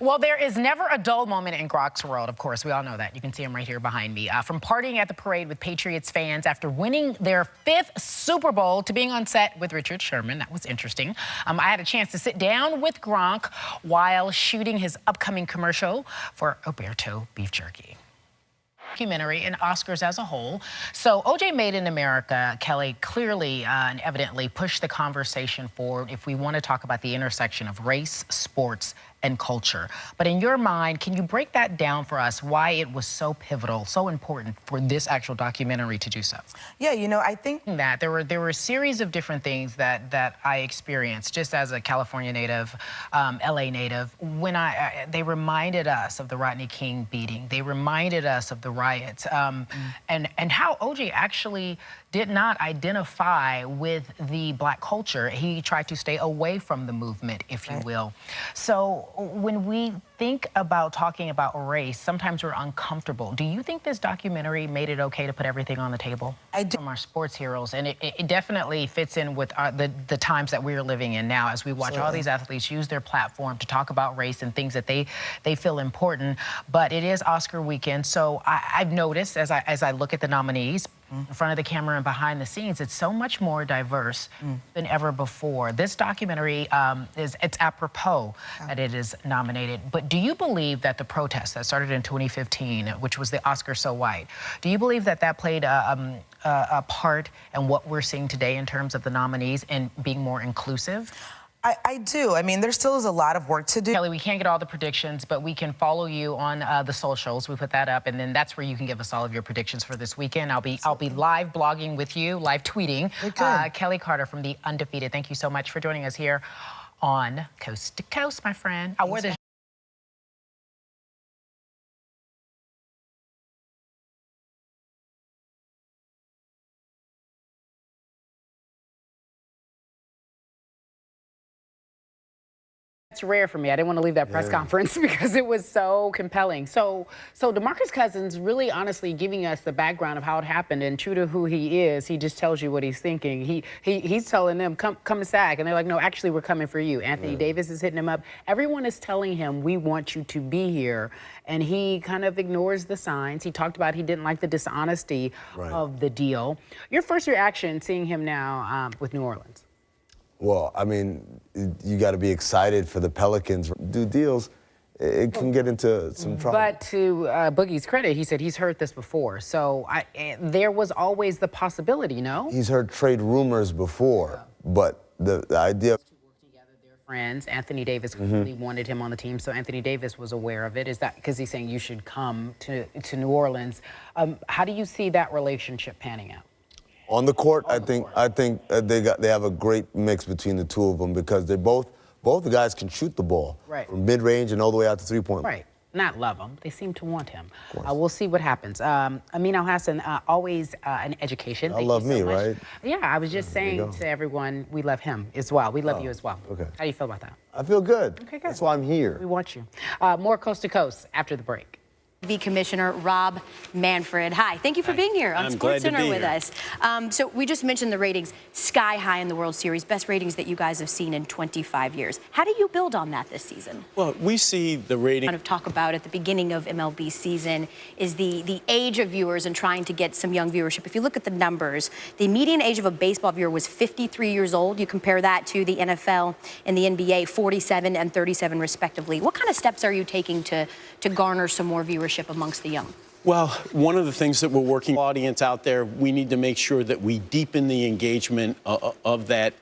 Well, there is never a dull moment in Gronk's world, of course. We all know that. You can see him right here behind me. From partying at the parade with Patriots fans after winning their 5th Super Bowl to being on set with Richard Sherman. That was interesting. I had a chance to sit down with Gronk while shooting his upcoming commercial for Oberto Beef Jerky. Documentary and Oscars as a whole. So OJ Made in America, Kelly, clearly and evidently pushed the conversation forward if we want to talk about the intersection of race, sports, and culture. But in your mind, can you break that down for us, why it was so pivotal, so important for this actual documentary to do so? Yeah, you know, I think that there were a series of different things that I experienced just as a California native, LA native, when they reminded us of the Rodney King beating. They reminded us of the riots, and how OJ actually did not identify with the Black culture. He tried to stay away from the movement, if you will. So when we think about talking about race, sometimes we're uncomfortable. Do you think this documentary made it okay to put everything on the table? I do. From our sports heroes, and it definitely fits in with the times that we're living in now, as we watch all these athletes use their platform to talk about race and things that they feel important. But it is Oscar weekend, so I've noticed as I look at the nominees, in front of the camera and behind the scenes, it's so much more diverse than ever before. This documentary, it's apropos that it is nominated. But do you believe that the protest that started in 2015, which was the Oscar So White, do you believe that played a part in what we're seeing today in terms of the nominees and being more inclusive? I do. I mean, there still is a lot of work to do. Kelly, we can't get all the predictions, but we can follow you on the socials. We put that up, and then that's where you can give us all of your predictions for this weekend. I'll be live blogging with you, live tweeting. Kelly Carter from The Undefeated. Thank you so much for joining us here on Coast to Coast, my friend. I wore this It's rare for me. I didn't want to leave that press conference because it was so compelling. So DeMarcus Cousins really honestly giving us the background of how it happened, and true to who he is, he just tells you what he's thinking. He's telling them, come to SAG, and they're like, no, actually, we're coming for you. Anthony Davis is hitting him up. Everyone is telling him, we want you to be here, and he kind of ignores the signs. He talked about he didn't like the dishonesty of the deal. Your first reaction seeing him now with New Orleans? Well, I mean, you got to be excited for the Pelicans. Do deals, it can get into some trouble. But to Boogie's credit, he said he's heard this before. So there was always the possibility, no? He's heard trade rumors before, but the idea of friends. Anthony Davis really wanted him on the team, so Anthony Davis was aware of it. Is that because he's saying you should come to New Orleans? How do you see that relationship panning out? On the court, I think they have a great mix between the two of them because they both the guys can shoot the ball from mid-range and all the way out to three-point. Not love him. They seem to want him. We'll see what happens. Amin Al-Hassan, always an education. I love me, right? Yeah, I was just saying to everyone, we love him as well. We love you as well. Okay. How do you feel about that? I feel good. Okay, good. That's why I'm here. We want you. More Coast to Coast after the break. Commissioner Rob Manfred. Hi, thank you for being here on SportsCenter with us. So we just mentioned the ratings sky high in the World Series, best ratings that you guys have seen in 25 years. How do you build on that this season? Well, we see the rating. Kind of talk about at the beginning of MLB season is the age of viewers and trying to get some young viewership. If you look at the numbers, the median age of a baseball viewer was 53 years old. You compare that to the NFL and the NBA, 47 and 37 respectively. What kind of steps are you taking to garner some more viewership amongst the young? Well, one of the things that we're working audience out there, we need to make sure that we deepen the engagement of that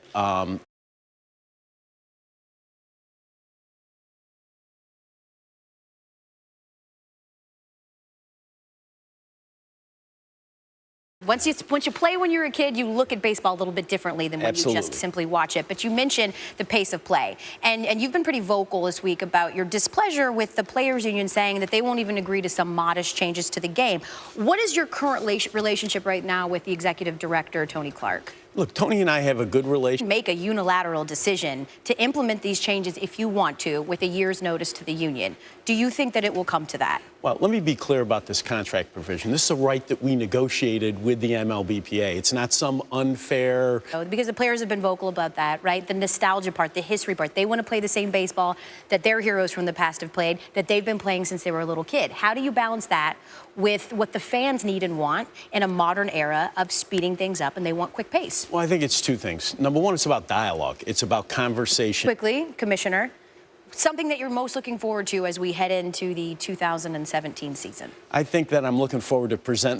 Once you play when you're a kid, you look at baseball a little bit differently than when you just simply watch it. But you mentioned the pace of play. And you've been pretty vocal this week about your displeasure with the players' union saying that they won't even agree to some modest changes to the game. What is your current relationship right now with the executive director, Tony Clark? Look, Tony and I have a good relationship. Make a unilateral decision to implement these changes if you want to with a year's notice to the union. Do you think that it will come to that? Well, let me be clear about this contract provision. This is a right that we negotiated with the MLBPA. It's not some unfair... Because the players have been vocal about that, right? The nostalgia part, the history part. They want to play the same baseball that their heroes from the past have played, that they've been playing since they were a little kid. How do you balance that with what the fans need and want in a modern era of speeding things up, and they want quick pace? Well, I think it's two things. Number one, it's about dialogue. It's about conversation. Quickly, Commissioner, something that you're most looking forward to as we head into the 2017 season? I think that I'm looking forward to present